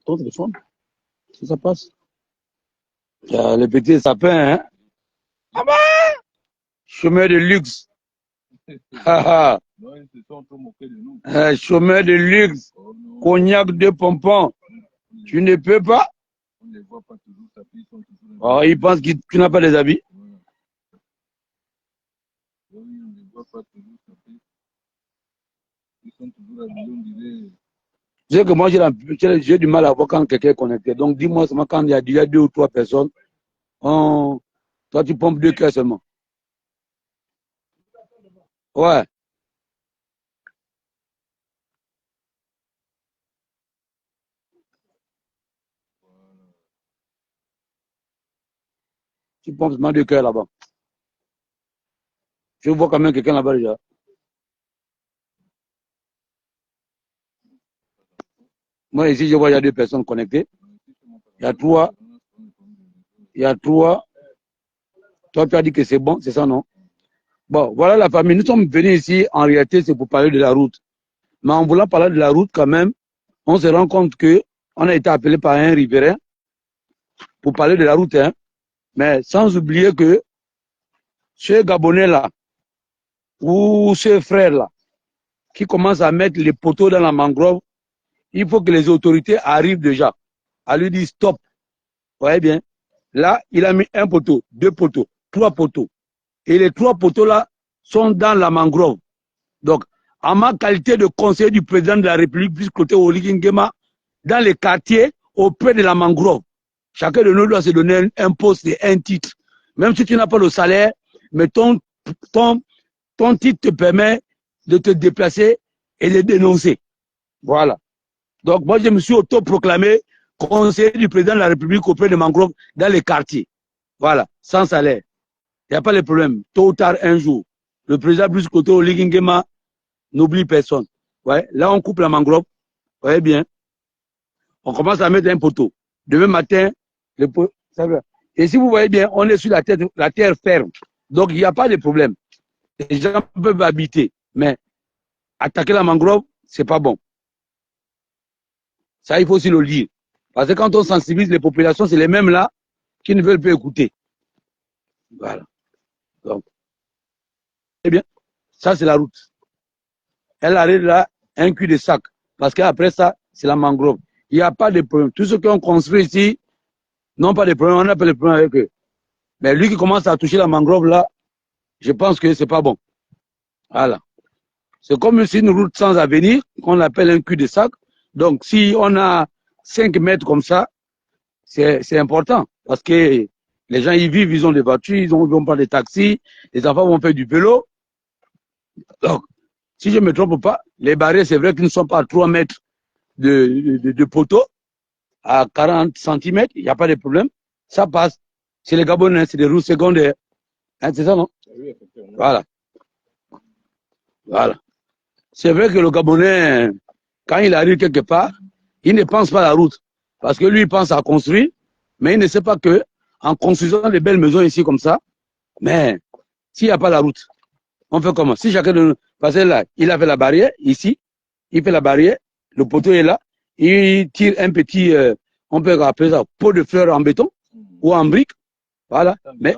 ton téléphone. Si ça passe. Il y a les petits sapins, hein. Ah bah! Chômeur de luxe. Chômeur de luxe. Cognac de pompon. Tu ne peux pas. Oh, ils pensent que tu n'as pas les habits. Tu sais que moi, j'ai du mal à voir quand quelqu'un est connecté. Donc, dis-moi seulement quand il y a déjà 2 ou 3 personnes, toi, tu pompes 2 cœurs seulement. Ouais. Tu pompes seulement 2 cœurs là-bas. Je vois quand même quelqu'un là-bas déjà. Moi, ici, je vois, il y a 2 personnes connectées. Il y a 3. Il y a 3. Toi, tu as dit que c'est bon, c'est ça, non? Bon, voilà la famille. Nous sommes venus ici, en réalité, c'est pour parler de la route. Mais en voulant parler de la route, quand même, on se rend compte que on a été appelé par un riverain pour parler de la route, hein. Mais sans oublier que ce Gabonais-là, ou ce frère-là, qui commence à mettre les poteaux dans la mangrove, il faut que les autorités arrivent déjà à lui dire stop. Vous voyez bien? Là, il a mis 1 poteau, 2 poteaux, 3 poteaux. Et les 3 poteaux-là sont dans la mangrove. Donc, en ma qualité de conseiller du président de la République, plus côté Oligui Nguema, dans les quartiers auprès de la mangrove, chacun de nous doit se donner un poste et un titre. Même si tu n'as pas le salaire, mais ton titre te permet de te déplacer et de dénoncer. Voilà. Donc, moi, je me suis autoproclamé conseiller du président de la République auprès de mangrove dans les quartiers. Voilà, sans salaire. Il n'y a pas de problème. Tôt ou tard, un jour, le président plus côté Oligui Nguema n'oublie personne. Ouais, là, on coupe la mangrove. Vous voyez bien. On commence à mettre un poteau. Demain matin, le poteau. Et si vous voyez bien, on est sur la terre ferme. Donc, il n'y a pas de problème. Les gens peuvent habiter. Mais attaquer la mangrove, c'est pas bon. Ça, il faut aussi le dire. Parce que quand on sensibilise les populations, c'est les mêmes là qui ne veulent plus écouter. Voilà. Donc, eh bien, ça, c'est la route. Elle arrive là, un cul de sac. Parce qu'après ça, c'est la mangrove. Il n'y a pas de problème. Tous ceux qui ont construit ici n'ont pas de problème. On n'a pas de problème avec eux. Mais lui qui commence à toucher la mangrove là, je pense que c'est pas bon. Voilà. C'est comme si une route sans avenir, qu'on appelle un cul de sac. Donc, si on a 5 mètres comme ça, c'est important. Parce que les gens y vivent, ils ont des voitures, ils vont prendre des taxis, les enfants vont faire du vélo. Donc, si je ne me trompe pas, les barrières, c'est vrai qu'ils ne sont pas à 3 mètres de poteau, à 40 cm, il n'y a pas de problème. Ça passe. Chez les Gabonais, c'est des routes secondaires. Hein, c'est ça, non? Oui, voilà. Voilà. C'est vrai que le Gabonais, quand il arrive quelque part, il ne pense pas à la route. Parce que lui, il pense à construire, mais il ne sait pas que en construisant des belles maisons ici comme ça, mais s'il n'y a pas la route, on fait comment? Si chacun de nous, parce que là, il a fait la barrière, ici, il fait la barrière, le poteau est là, il tire un petit, on peut appeler ça pot de fleurs en béton ou en brique, voilà. Mais,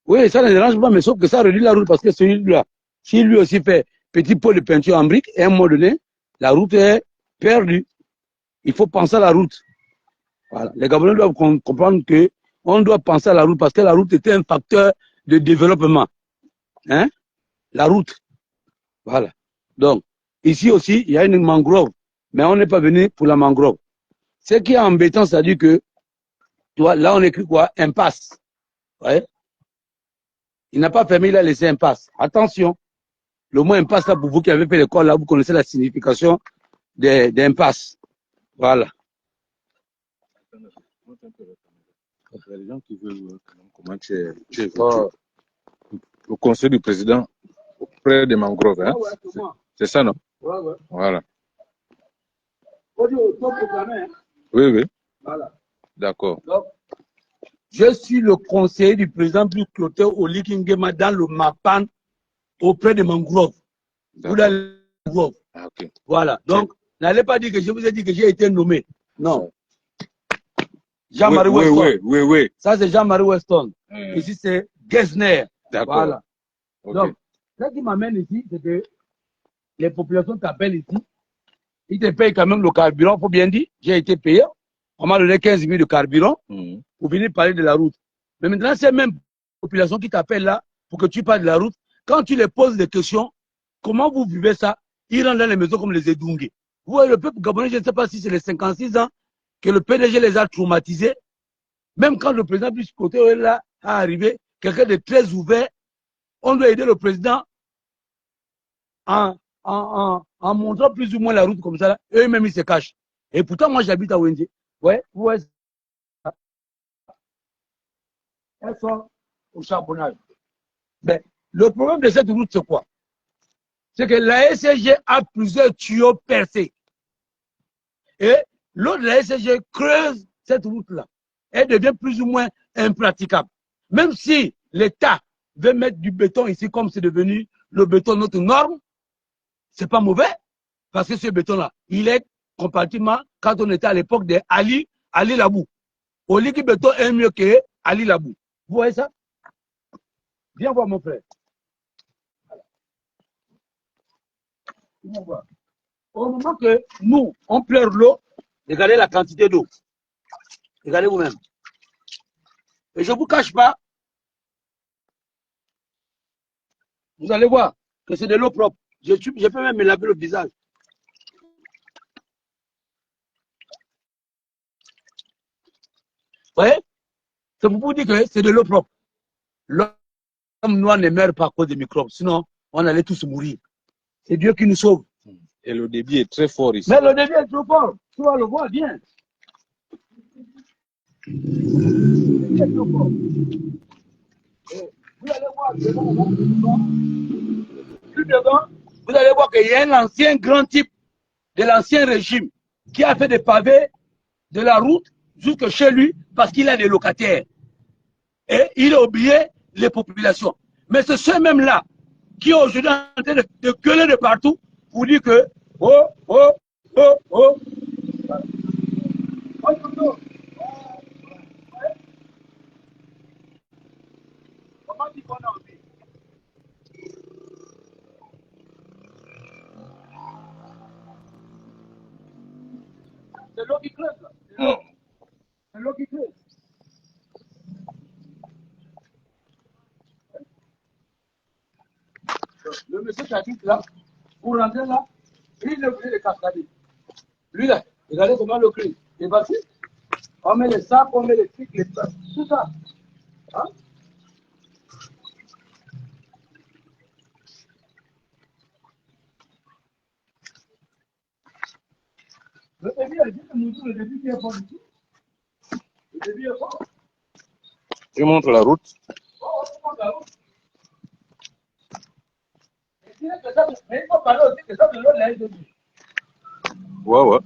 oui, ça ne dérange pas, mais sauf que ça réduit la route parce que celui-là, si lui aussi fait petit pot de peinture en brique, et à un moment donné, la route est perdue. Il faut penser à la route. Voilà. Les Gabonais doivent comprendre que on doit penser à la route parce que la route était un facteur de développement. Hein? La route. Voilà. Donc, ici aussi, il y a une mangrove, mais on n'est pas venu pour la mangrove. Ce qui est embêtant, c'est-à-dire que, tu vois, là, on écrit quoi? Impasse. Ouais. Il n'a pas permis, il a laissé impasse. Attention. Le mot impasse, là, pour vous qui avez fait l'école, là, vous connaissez la signification d'impasse. Voilà. Il y a des gens qui veulent comment tu es le conseil du président auprès des mangroves. Hein? Ouais, c'est ça, non? Ouais. Voilà. Oui. Voilà. D'accord. Je suis le conseiller du président plus Clotaire Oligui Nguema dans le MAPAN auprès des mangroves. Ou dans les mangroves. Ah, okay. Voilà. Donc, n'allez pas dire que je vous ai dit que j'ai été nommé. Non. Jean-Marie oui, Weston. Oui. Ça, c'est Jean-Marie Weston. Ici, c'est Gesner. D'accord. Voilà. Ok. Donc, ce qui m'amène ici, c'est que les populations t'appellent ici. Ils te payent quand même le carburant, il faut bien dire. J'ai été payé. On m'a donné 15 000 de carburant pour venir parler de la route. Mais maintenant, ces mêmes populations qui t'appellent là pour que tu parles de la route, quand tu les poses des questions, comment vous vivez ça? Ils rentrent dans les maisons comme les Edungé. Vous voyez, le peuple gabonais, je ne sais pas si c'est les 56 ans que le PDG les a traumatisés. Même quand le président du côté là a arrivé, quelqu'un de très ouvert, on doit aider le président en montrant plus ou moins la route comme ça. Eux-mêmes, ils se cachent. Et pourtant, moi, j'habite à Wendé. Ouais, elles sont au charbonnage. Mais le problème de cette route, c'est quoi? C'est que la SCG a plusieurs tuyaux percés. Et l'autre de la SCG creuse cette route-là. Elle devient plus ou moins impraticable. Même si l'État veut mettre du béton ici, comme c'est devenu le béton notre norme, c'est pas mauvais, parce que ce béton-là, il est comparativement, quand on était à l'époque de Ali Labou. Oliki béton est mieux que Ali Labou. Vous voyez ça? Viens voir mon frère. Viens voir. Au moment que nous, on pleure l'eau, regardez la quantité d'eau. Regardez vous-même. Et je ne vous cache pas, vous allez voir que c'est de l'eau propre. Je peux même me laver le visage. Vous voyez? C'est pour vous dire que c'est de l'eau propre. L'homme noir ne meurt pas à cause des microbes. Sinon, on allait tous mourir. C'est Dieu qui nous sauve. Et le débit est très fort ici. Mais le débit est trop fort. Tu vas le voir bien. Le débit est trop fort. Et vous allez voir plus devant, vous allez voir qu'il y a un ancien grand type de l'ancien régime qui a fait des pavés de la route jusque chez lui parce qu'il a des locataires. Et il a oublié les populations. Mais c'est ceux mêmes-là qui sont aujourd'hui en train de gueuler de partout pour dire que oh. Comment dit qu'on a envie? C'est l'eau qui creuse là. C'est l'eau qui creuse. Le monsieur qui habite là, pour rentrer là, il est obligé de cascader. Lui là, regardez comment le crée. Il est bâti. On met les sacs, on met les trucs, les sacs, tout ça. Hein? Le débit, elle dit que nous le débit qui est fort ici. Le débit est fort. Je montre la route. Oh, je montre la route. Et si que ça, mais il faut parler aussi que ça de l'eau là, il dit. Ouais.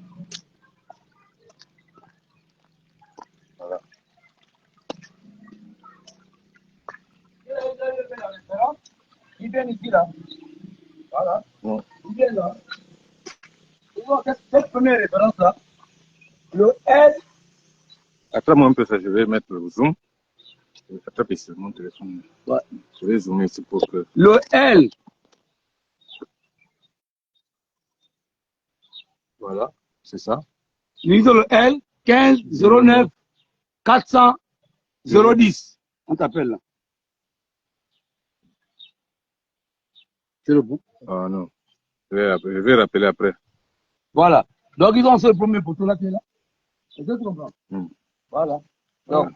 Voilà. Il vient ici là. Voilà. Il vient là. Ils ont cette première référence là. Le L. Attrape-moi un peu ça, je vais mettre le zoom. Attrape ici mon téléphone. Ouais. Je vais zoomer ici pour que. Le L. Voilà, c'est ça. Nous avons le L 15 09 400 010. On t'appelle là. C'est le bout. Ah non. Je vais rappeler après. Voilà. Donc ils ont ce premier poteau là qui est là. C'est ce qu'on prend. Voilà. Donc,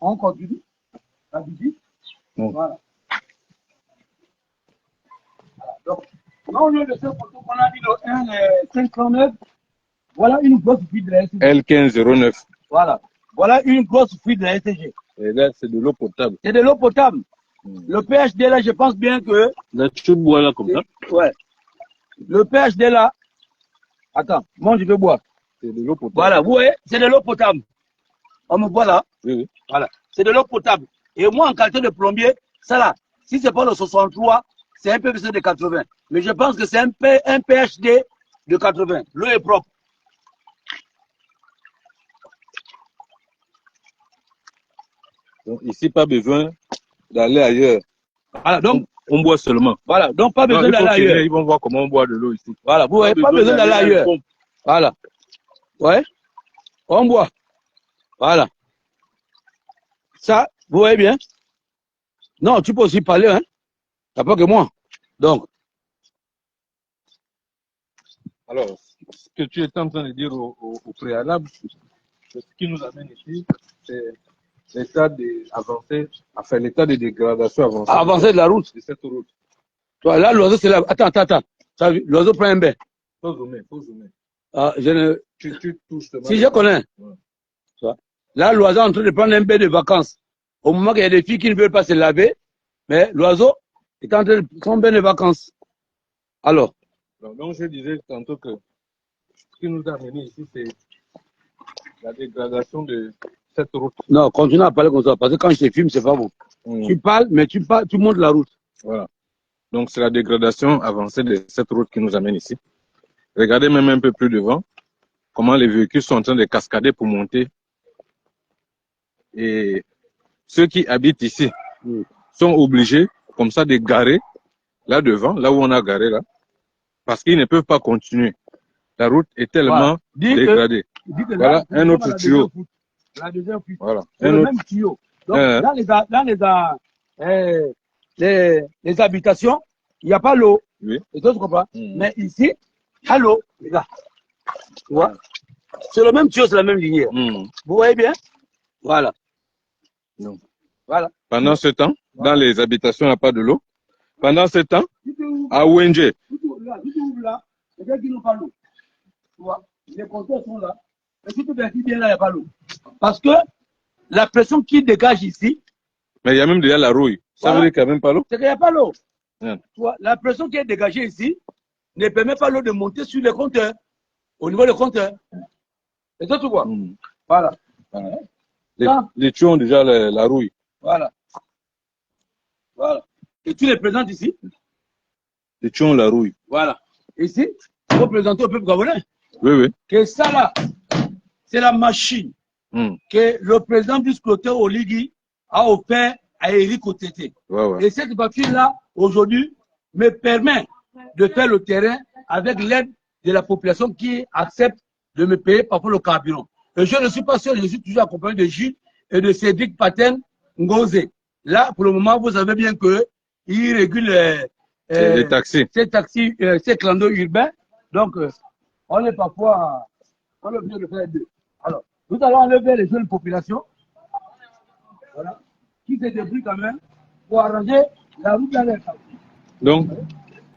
on continue. La visite. Voilà. Donc, là, au lieu de ce poteau qu'on a dit le 1 509, voilà une grosse fuite de la SCG. L1509. Voilà. Voilà une grosse fuite de la SCG. Et là, c'est de l'eau potable. C'est de l'eau potable. Le PHD là, je pense bien que. Là, tu bois là comme ça. Ouais. Le PHD là. Attends, moi je vais boire. C'est de l'eau potable. Voilà, vous voyez, c'est de l'eau potable. On me voit là. Oui. Voilà. C'est de l'eau potable. Et moi, en qualité de plombier, ça là, si c'est pas le 63, c'est un PVC de 80. Mais je pense que c'est un PHD de 80. L'eau est propre. Donc, ici, pas besoin d'aller ailleurs. Voilà, donc, on boit seulement. Voilà, donc pas besoin d'aller ailleurs. Ils vont voir comment on boit de l'eau ici. Voilà, vous n'avez pas besoin d'aller ailleurs. Voilà. Ouais. On boit. Voilà. Ça, vous voyez bien? Non, tu peux aussi parler, hein? T'as pas que moi. Donc. Alors, ce que tu étais en train de dire au préalable, ce qui nous amène ici, c'est l'état avancé, enfin l'état de dégradation avancée. Avancé de la route. De cette route. Toi, là, l'oiseau, c'est là. Attends. L'oiseau prend un bain. Faut zoomer, faut zoomer. Ah, je ne... Tu touches seulement. Si je connais. Ouais. Là, l'oiseau est en train de prendre un bain de vacances. Au moment qu'il y a des filles qui ne veulent pas se laver, mais l'oiseau est en train de prendre un bain de vacances. Alors. Donc, je disais tantôt que ce qui nous a amené ici, c'est la dégradation de cette route. Non, continue à parler comme ça, parce que quand je te filme, c'est pas bon. Tu parles, mais tu montes la route. Voilà. Donc, c'est la dégradation avancée de cette route qui nous amène ici. Regardez même un peu plus devant, comment les véhicules sont en train de cascader pour monter. Et ceux qui habitent ici sont obligés, comme ça, de garer là devant, là où on a garé là, parce qu'ils ne peuvent pas continuer. La route est tellement dégradée. Voilà un autre tuyau. La deuxième fuite. Voilà. C'est le même tuyau. Donc, dans les habitations, il n'y a pas l'eau. Oui. Et toi, tu comprends? Mais ici, il y a l'eau. Là. Tu vois? C'est le même tuyau, c'est la même lignée. Vous voyez bien? Voilà. Non. Voilà. Pendant ce temps, dans les habitations, il n'y a pas de l'eau. Pendant ce temps, à Wenje. Là, c'est qui n'ont pas l'eau. Tu vois? Les compteurs sont là. Mais si tu vérifies bien là, il n'y a pas l'eau. Parce que la pression qui dégage ici. Mais il y a même déjà la rouille. Ça veut dire qu'il n'y a même pas l'eau? C'est qu'il n'y a pas l'eau. Tu vois, la pression qui est dégagée ici ne permet pas l'eau de monter sur les compteurs. Au niveau des compteurs. Et ça, tu vois. Voilà. Les tuyaux ont déjà la rouille. Voilà. Voilà. Et tu les présentes ici? Les tuyaux ont la rouille. Voilà. Ici, il faut présenter au peuple gabonais. Oui. Que ça là, c'est la machine que le président du scrutin Oligui a offert à Eric Otete. Et cette voiture-là, aujourd'hui, me permet de faire le terrain avec l'aide de la population qui accepte de me payer parfois le carburant. Et je ne suis pas seul, je suis toujours accompagné de Gilles et de Cédric Paten Ngoze. Là, pour le moment, vous savez bien qu'ils régulent les taxis. Ces clandos urbains. Donc, on est parfois, on est obligé de faire deux. Alors, nous allons enlever les jeunes populations, voilà, qui se débrouillent quand même pour arranger la route dans les quartiers. Donc,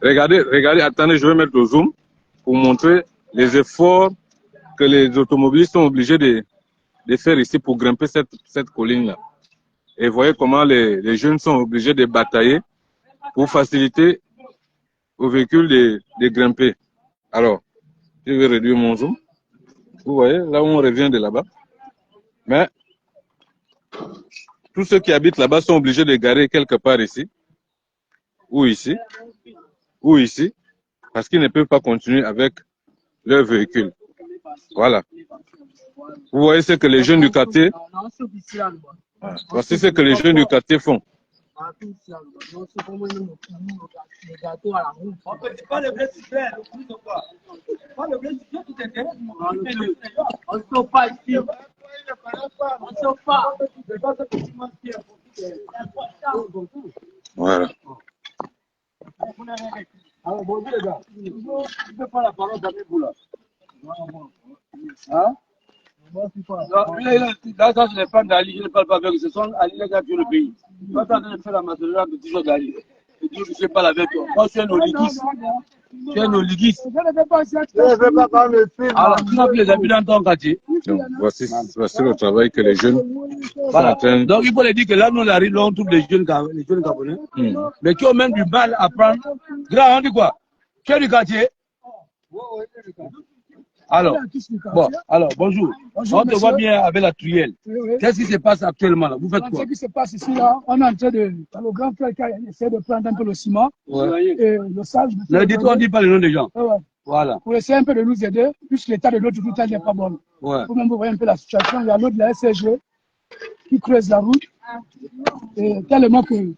regardez, attendez, je vais mettre le zoom pour montrer les efforts que les automobilistes sont obligés de faire ici pour grimper cette colline-là. Et voyez comment les jeunes sont obligés de batailler pour faciliter aux véhicules de grimper. Alors, je vais réduire mon zoom. Vous voyez, là où on revient de là-bas. Mais tous ceux qui habitent là-bas sont obligés de garer quelque part ici, ou ici, parce qu'ils ne peuvent pas continuer avec leur véhicule. Voilà. Vous voyez ce que les jeunes du quartier, voici ce que les jeunes du quartier font. Pas le blé super, pas le blé super qui t'intéresse. On ne sort pas ici. On ne sort pas. Voilà. Alors, bonjour les gars. Je ne peux pas la parole avec vous là. Hein? Là, ça, je ne parle d'Ali, je ne parle pas avec eux. Ce sont Ali les gars qui ont le pays. Toi, tu es en train de faire la maçonnerie de toujours d'Ali. Et Dieu, je ne parle avec toi. Moi, je suis un oliguiste. Tu es un oliguiste. Je ne veux pas quand le film. Alors, tu as les habits dans ton quartier. Donc, voici le travail que les jeunes voilà. Donc, il faut les dire que là, nous, on arrive, on trouve les jeunes Gabonais. Mais qui ont même du mal à prendre. Grand, on dit quoi? Tu es du quartier? Alors, bonjour. On te voit bien avec la truelle. Qu'est-ce qui se passe actuellement là? Vous faites quoi? Ce qui se passe ici, là, on est en train de. Le grand frère qui essaie de prendre un peu le ciment. Et le sage. On dit pas le nom des gens. Voilà. Pour essayer un peu de nous aider, puisque l'état de l'autre n'est pas bon. Vous-même, vous voyez un peu la situation. Il y a l'autre de la SCG qui creuse la route. Tellement que...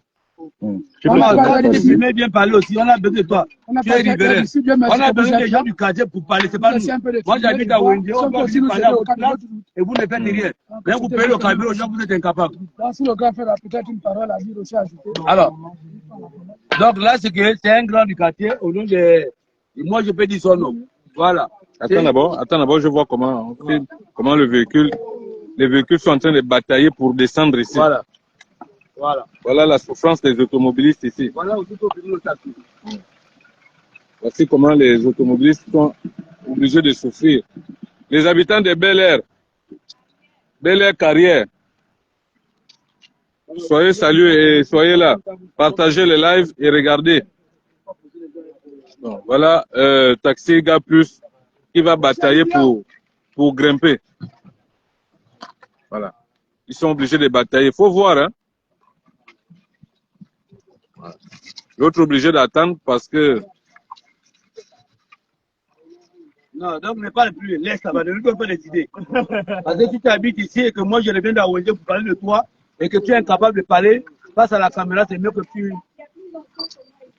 On a bien parlé aussi, on a besoin de toi. Tu es riverain. On a besoin des gens du quartier pour parler, c'est pas nous. Moi j'habite à Wendé, on doit venir parler à votre place et vous ne faites rien. Mais vous payez le carburant aux gens, vous êtes incapables. Si le grand frère a peut-être une parole à dire aussi ajoutée. Alors, donc là c'est un grand du quartier au nom de... Moi je peux dire son nom. Voilà. Attends d'abord, je vois comment les véhicules sont en train de batailler pour descendre ici. Voilà. Voilà la souffrance des automobilistes ici. Voilà où tout le taxi. Voici comment les automobilistes sont obligés de souffrir. Les habitants de Bel Air Carrière, soyez salués et soyez là. Partagez le live et regardez. Bon, voilà Taxi Gars Plus qui va batailler pour grimper. Voilà. Ils sont obligés de batailler. Il faut voir, hein. L'autre obligé d'attendre parce que... Non, donc ne parle plus, laisse ça va, ne lui donne pas des idées. Parce que si tu habites ici et que moi je reviens d'Awendé pour parler de toi et que tu es incapable de parler face à la caméra, c'est mieux que tu...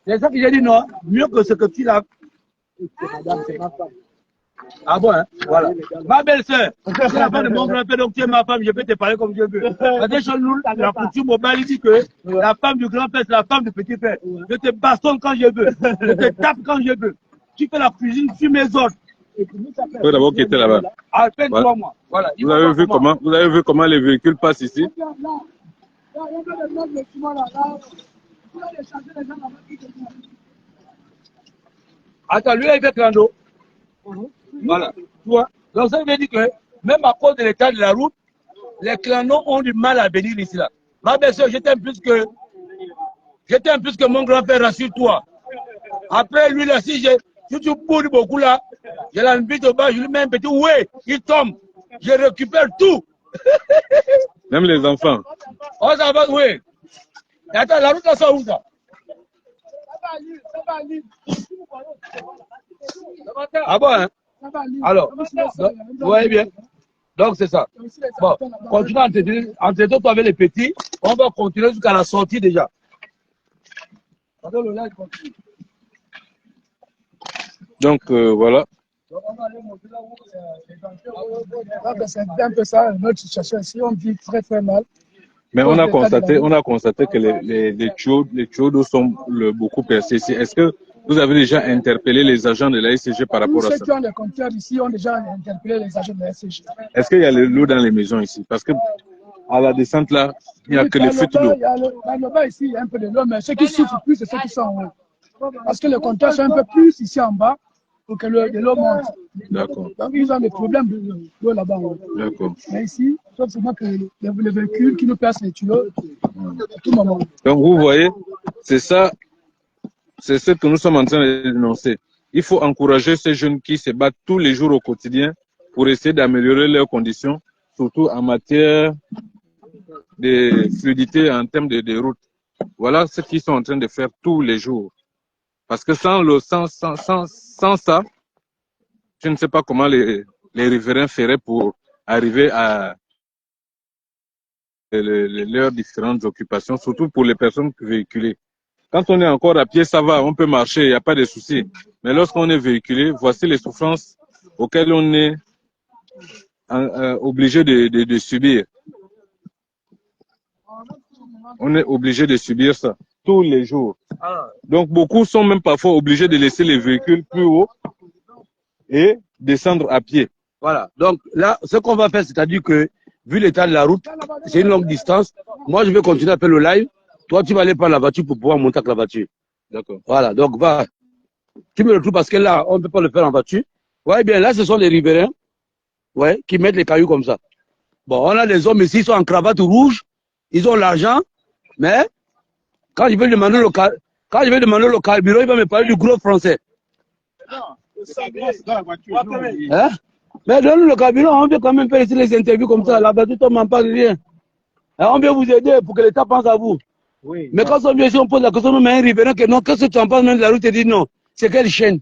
C'est ça que j'ai dit, non, mieux que ce que tu as... Ah bon, hein? Voilà. Ma belle-sœur, tu es la femme de mon grand-père, donc tu es ma femme, je peux te parler comme je veux. Parce que chez nous, la coutume au Mali dit que la femme du grand-père, c'est la femme du petit-père. Je te bastonne quand je veux, je te tape quand je veux. Tu fais la cuisine sur mes ordres. Il faut d'abord quitter là-bas. À peine 3 mois. Voilà. Vous avez vu comment les véhicules passent ici? Attends, lui, il fait clando. Voilà. Tu vois? Donc, ça veut dire que même à cause de l'état de la route, les clandos ont du mal à venir ici. Là. Ma belle-soeur, je t'aime plus que mon grand-père, rassure-toi. Après, lui, là, si tu boudes beaucoup là, je l'invite au bas, je lui mets un petit ouais, il tombe. Je récupère tout. Même les enfants. Oh, ça va, oui. Et attends, la route, là, ça où ça? Ah bon, hein? Alors, vous voyez bien. Donc, c'est ça. Bon, continue à entretenir toi avec les petits. On va continuer jusqu'à la sortie déjà. Donc, voilà. C'est un peu ça, notre situation ici, on vit très très mal. Mais on a constaté que les tuyaux d'eau sont beaucoup percés ici. Est-ce que vous avez déjà interpellé les agents de la SCG par rapport à ça? Ceux qui ont des compteurs ici ont déjà interpellé les agents de la SCG. Est-ce qu'il y a de l'eau dans les maisons ici? Parce que à la descente là, il n'y a que les fuites d'eau. Là-bas ici, il y a un peu de l'eau, mais ceux qui souffrent plus, c'est ceux qui sont en haut. Parce que les compteurs sont un peu plus ici en bas pour que l'eau monte. D'accord. Donc ils ont des problèmes d'eau là-bas. D'accord. Mais ici, sauf seulement que les véhicules qui nous placent les tuyaux, à tout moment. Donc vous voyez, c'est ça, c'est ce que nous sommes en train de dénoncer. Il faut encourager ces jeunes qui se battent tous les jours au quotidien pour essayer d'améliorer leurs conditions, surtout en matière de fluidité en termes de route. Voilà ce qu'ils sont en train de faire tous les jours. Parce que sans ça, je ne sais pas comment les riverains feraient pour arriver à leurs différentes occupations, surtout pour les personnes véhiculées. Quand on est encore à pied, ça va, on peut marcher, il n'y a pas de souci. Mais lorsqu'on est véhiculé, voici les souffrances auxquelles on est obligé de subir. On est obligé de subir ça tous les jours. Donc beaucoup sont même parfois obligés de laisser les véhicules plus haut et descendre à pied. Voilà. Donc là, ce qu'on va faire, c'est-à-dire que vu l'état de la route, c'est une longue distance. Moi, je vais continuer à faire le live. Toi, tu vas aller prendre la voiture pour pouvoir monter avec la voiture. D'accord. Voilà. Donc va. Tu me retrouves parce que là, on ne peut pas le faire en voiture. Ouais, bien là, ce sont les riverains, ouais, qui mettent les cailloux comme ça. Bon, on a des hommes ici, ils sont en cravate rouge, ils ont l'argent, mais quand je vais demander le carburant, il va me parler du gros français. Hein? Mais donne le carburant, on veut quand même faire ici les interviews comme ça. La voiture, on ne m'en parle rien. Hein, on veut vous aider pour que l'État pense à vous. Oui, mais quand on vient ici, on pose la question, on met un riverain que non, qu'est-ce que tu en penses même de la route? Et dit non, c'est quelle chaîne?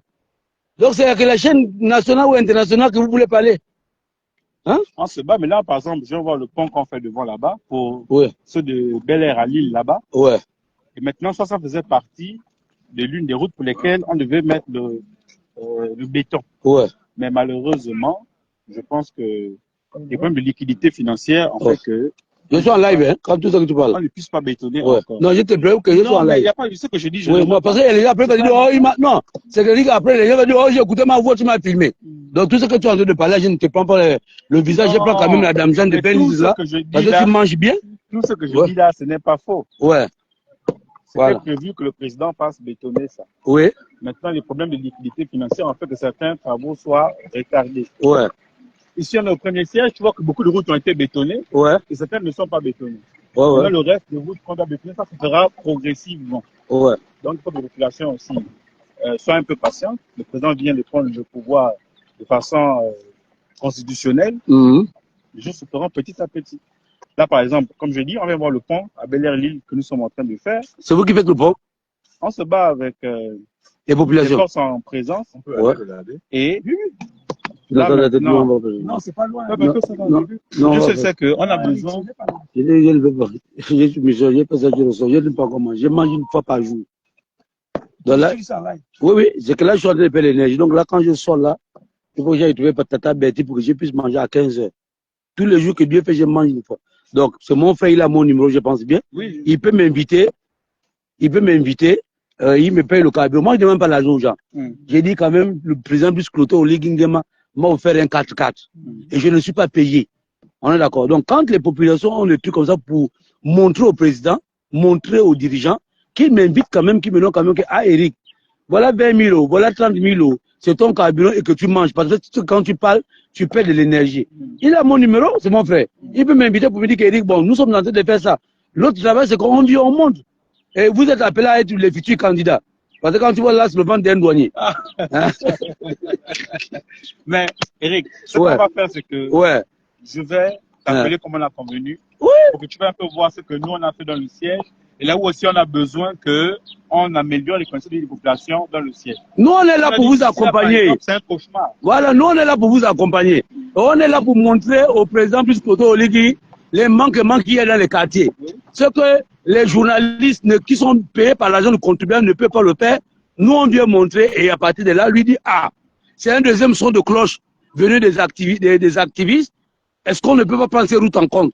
Donc c'est que la chaîne nationale ou internationale que vous voulez parler. Hein? On se bat, mais là, par exemple, je viens voir le pont qu'on fait devant là-bas, pour Ouais. ceux de Bel Air à Lille là-bas. Ouais. Et maintenant, ça faisait partie de l'une des routes pour lesquelles on devait mettre le béton. Ouais. Mais malheureusement, je pense que les problèmes de liquidité financière ont fait que Je suis en live, hein, quand tout ça que tu on parles. ne puisse pas bétonner Ouais. encore. Non, je te préviens que je suis en Non, mais il live. n'y a pas ce que je dis. Je Oui, ne moi, veux pas. parce que les gens après, quand ils disent, oh, non, c'est que les après, les gens vont dire, oh, j'ai écouté ma voix, tu m'as filmé. Donc, tout ce que tu es en train de parler, je ne te prends pas le visage, je prends quand même la dame Jeanne de Mais tout Pénis ce là. que je dis Parce que là, tu manges bien. tout ce que je Ouais. dis là, ce n'est pas faux. Ouais. C'était Voilà. prévu que le président fasse bétonner ça. Oui. Maintenant, les problèmes de liquidité financière ont fait que certains travaux soient retardés. Ouais. Ici, on est au premier siège, tu vois que beaucoup de routes ont été bétonnées Ouais. et certaines ne sont pas bétonnées. Ouais. Maintenant, Ouais. le reste des routes qu'on doit bétonner, ça se fera progressivement. Ouais. Donc, il faut que les populations aussi soient un peu patientes. Le président vient de prendre le pouvoir de façon constitutionnelle. Mhm. Les choses se feront petit à petit. Là, par exemple, comme je dis, on vient voir le pont à Bel Air Lille que nous sommes en train de faire. C'est vous qui faites le pont, On se bat avec les les populations. forces en présence. On peut Ouais. aller regarder. Et Là, maintenant- Non, c'est pas loin. Ouais, parce que ça va non, arriver. non, Je ouais, sais qu'on a besoin. Je ne veux pas. Je suis michel, je peux ça, je reçois. Je ne sais pas comment. Je mange une fois par jour. Donc là, oui, oui, c'est que là, je suis en train de payer l'énergie. Donc là, quand je sors là, il faut que j'aille trouver Tata Betty pour que je puisse manger à 15 heures. Tous les jours que Dieu fait, je mange une fois. Donc, c'est mon frère, il a mon numéro, je pense bien. Oui. Il peut m'inviter. Il me paye le carburant. Moi, je ne demande pas l'argent aux gens. J'ai dit quand même, le président Biscloto, Oligingema, m'a offert un 4x4. Et je ne suis pas payé. On est d'accord. Donc, quand les populations ont des trucs comme ça pour montrer au président, montrer aux dirigeants, qu'ils m'invitent quand même, qu'ils me donnent quand même que, ah, Eric, voilà 20 000 euros, voilà 30 000 euros, c'est ton carburant et que tu manges. Parce que quand tu parles, tu perds de l'énergie. Il a mon numéro, c'est mon frère. Il peut m'inviter pour me dire qu'Eric, bon, nous sommes en train de faire ça. L'autre travail, c'est qu'on vit au monde. Et vous êtes appelés à être les futurs candidats. Parce que quand tu vois là, c'est le ventre d'un douanier. Hein? Mais, Eric, ce Ouais. qu'on va faire, c'est que Ouais. je vais t'appeler comme on a convenu. Ouais. Pour que tu vas un peu voir ce que nous, on a fait dans le siège. Et là où aussi on a besoin qu'on améliore les conditions de population dans le siège. Nous, on est là pour vous Ici, là, par accompagner. exemple, c'est un cauchemar. Voilà, nous, on est là pour vous accompagner. On est là pour montrer au président Biscloto Oligui les manquements qu'il y a dans les quartiers. Ce que les journalistes qui sont payés par l'argent du contribuable ne peuvent pas le faire. Nous, on vient montrer et à partir de là, lui dit, ah, c'est un deuxième son de cloche venu des activistes. Est-ce qu'on ne peut pas prendre ces routes en compte?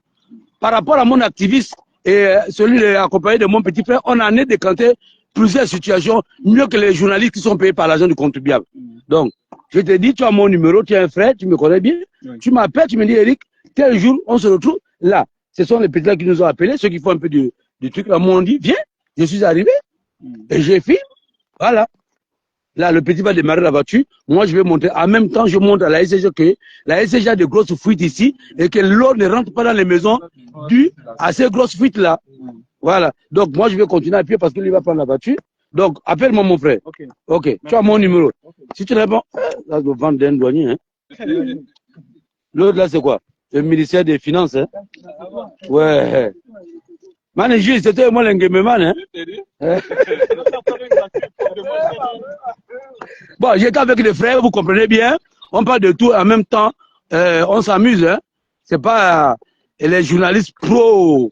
Par rapport à mon activiste et celui accompagné de mon petit frère, on en est décanté plusieurs situations mieux que les journalistes qui sont payés par l'argent du contribuable. Donc, je te dis, tu as mon numéro, tu es un frère, tu me connais bien. Oui. Tu m'appelles, tu me dis, Eric, tel jour, on se retrouve là. Ce sont les petits là qui nous ont appelés, ceux qui font un peu du truc là, m'ont dit, viens, je suis arrivé et j'ai filmé. Voilà. Là, le petit va démarrer la voiture. Moi, je vais monter. En même temps, je montre à la SCG que la SCG a de grosses fuites ici et que l'eau ne rentre pas dans les maisons dû à ces grosses fuites-là. Voilà. Donc, moi, je vais continuer à pied parce que lui va prendre la voiture. Donc, appelle-moi mon frère. Ok. Ok. Tu as mon numéro. Si tu réponds, là, je vais vendre d'un douanier. Hein. L'autre, là, c'est quoi? Le ministère des Finances. Hein. Ouais. Manager, c'était moi l'enguememan. Hein. Bon, j'étais avec des frères, vous comprenez bien. On parle de tout en même temps. On s'amuse. Hein. C'est pas les journalistes pro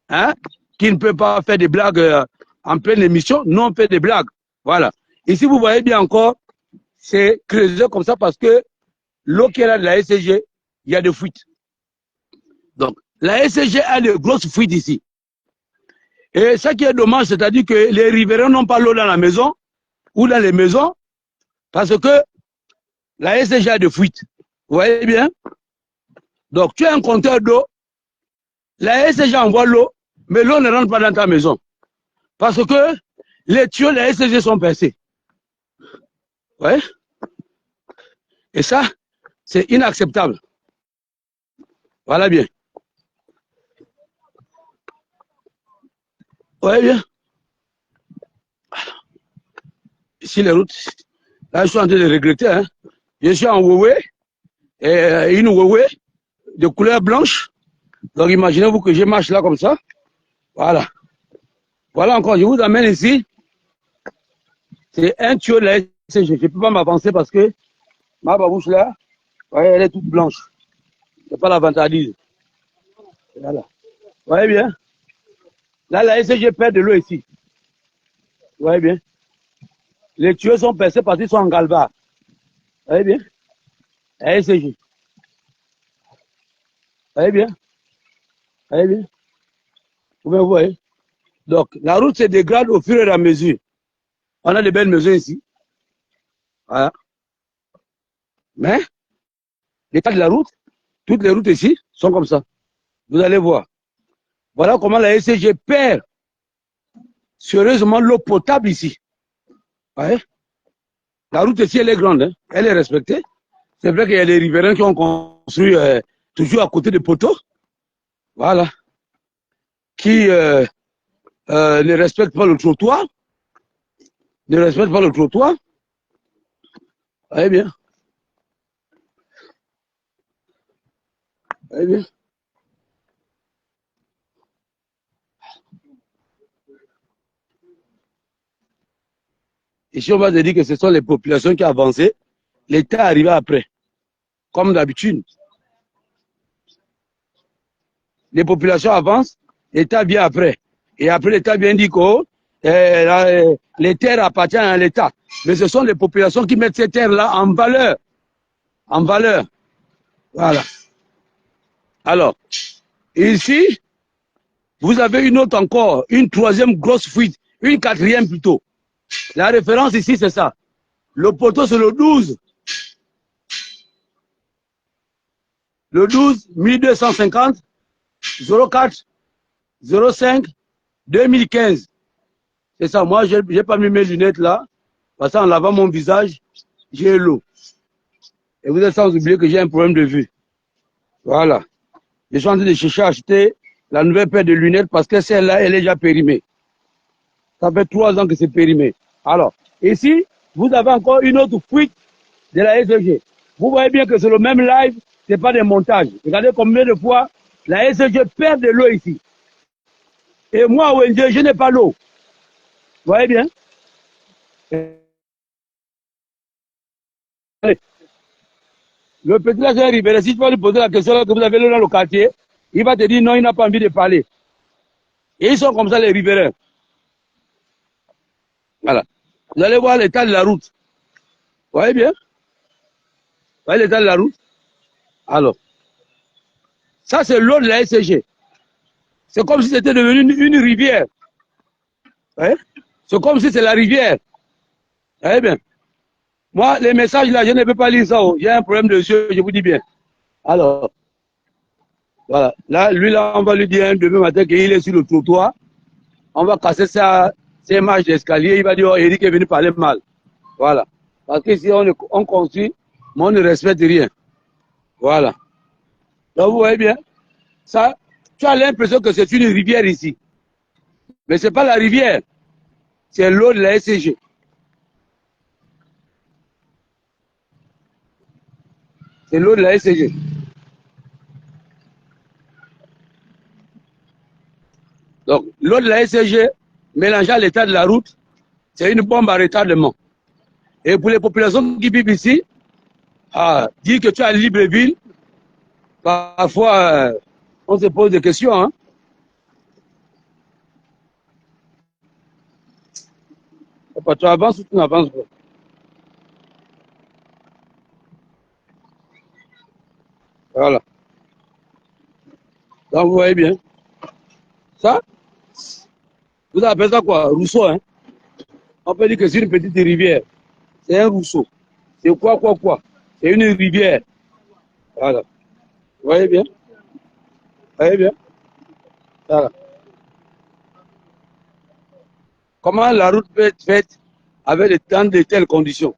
hein, qui ne peuvent pas faire des blagues en pleine émission. Nous, on fait des blagues. Voilà. Ici, vous voyez bien encore, c'est creusé comme ça parce que l'eau qui est là de la SCG, il y a des fuites. Donc, la SCG a de grosses fuites ici. Et ce qui est dommage, c'est-à-dire que les riverains n'ont pas l'eau dans la maison ou dans les maisons parce que la SCG a des fuites. Vous voyez bien? Donc, tu as un compteur d'eau, la SCG envoie l'eau, mais l'eau ne rentre pas dans ta maison. Parce que les tuyaux de la SCG sont percés. Ouais. Et ça, c'est inacceptable. Voilà bien. Ouais, bien. Ici, les routes. Là, je suis en train de regretter. Hein. Je suis en Huawei. Et une Huawei de couleur blanche. Donc, imaginez-vous que je marche là comme ça. Voilà. Voilà encore. Je vous amène ici. C'est un tuyau de la SCG. Je ne peux pas m'avancer parce que ma babouche là, voyez, elle est toute blanche. C'est pas la vantardise. Voilà. Vous voyez bien? Là, la SCG perd de l'eau ici. Vous voyez bien? Les tuyaux sont percés parce qu'ils sont en galva. Vous voyez bien? La SCG. Vous voyez bien? Vous voyez bien? Vous voyez? Donc, la route se dégrade au fur et à mesure. On a de belles maisons ici. Voilà. Mais, l'état de la route, toutes les routes ici sont comme ça. Vous allez voir. Voilà comment la SCG perd sérieusement l'eau potable ici. Ouais. La route ici, elle est grande, hein. Elle est respectée. C'est vrai qu'il y a des riverains qui ont construit toujours à côté des poteaux. Voilà. Qui ne respectent pas le trottoir. Ne respectent pas le trottoir. Allez bien. Allez bien. Ici, on va te dire que ce sont les populations qui ont avancé. L'État est arrivé après. Comme d'habitude. Les populations avancent, l'État vient après. Et après, l'État vient dire que les terres appartiennent à l'État. Mais ce sont les populations qui mettent ces terres-là en valeur. En valeur. Voilà. Alors, ici, vous avez une autre encore, une troisième grosse fuite, une quatrième plutôt. La référence ici, c'est ça. Le poteau, c'est le 12. Le 12, 1250, 04, 05, 2015. C'est ça. Moi, je n'ai pas mis mes lunettes là. Parce qu'en lavant mon visage, j'ai l'eau. Et vous êtes sans oublier que j'ai un problème de vue. Voilà. Je suis en train de chercher à acheter la nouvelle paire de lunettes parce que celle-là, elle est déjà périmée. Ça fait 3 ans que c'est périmé. Alors, ici, vous avez encore une autre fuite de la SCG. Vous voyez bien que c'est le même live, ce n'est pas des montages. Regardez combien de fois la SCG perd de l'eau ici. Et moi, ONG, je n'ai pas l'eau. Vous voyez bien? Allez. Le petit là, c'est un riverain. Si tu vas lui poser la question là, que vous avez l'eau dans le quartier, il va te dire non, il n'a pas envie de parler. Et ils sont comme ça, les riverains. Voilà. Vous allez voir l'état de la route. Vous voyez bien? Vous voyez l'état de la route? Alors, ça c'est l'eau de la SCG. C'est comme si c'était devenu une rivière. Ouais? C'est comme si c'est la rivière. Vous voyez bien? Moi, les messages là, je ne peux pas lire ça. J'ai un problème de yeux, je vous dis bien. Alors, voilà. Là, lui là, on va lui dire demain matin qu'il est sur le trottoir. On va casser ses marches d'escalier. Il va dire, oh, Eric est venu parler mal. Voilà. Parce que si on construit, mais on ne respecte rien. Voilà. Donc, vous voyez bien, ça, tu as l'impression que c'est une rivière ici. Mais ce n'est pas la rivière. C'est l'eau de la SCG. C'est l'eau de la SCG. Donc, l'eau de la SCG, mélangée à l'état de la route, c'est une bombe à retardement. Et pour les populations qui vivent ici, dire que tu as Libreville, parfois, on se pose des questions. Hein? Tu avances ou tu n'avances pas? Voilà. Donc, vous voyez bien. Ça, vous appelez ça quoi? Rousseau, hein? On peut dire que c'est une petite rivière. C'est un ruisseau. C'est quoi? C'est une rivière. Voilà. Vous voyez bien? Vous voyez bien? Voilà. Comment la route peut être faite avec de telles conditions?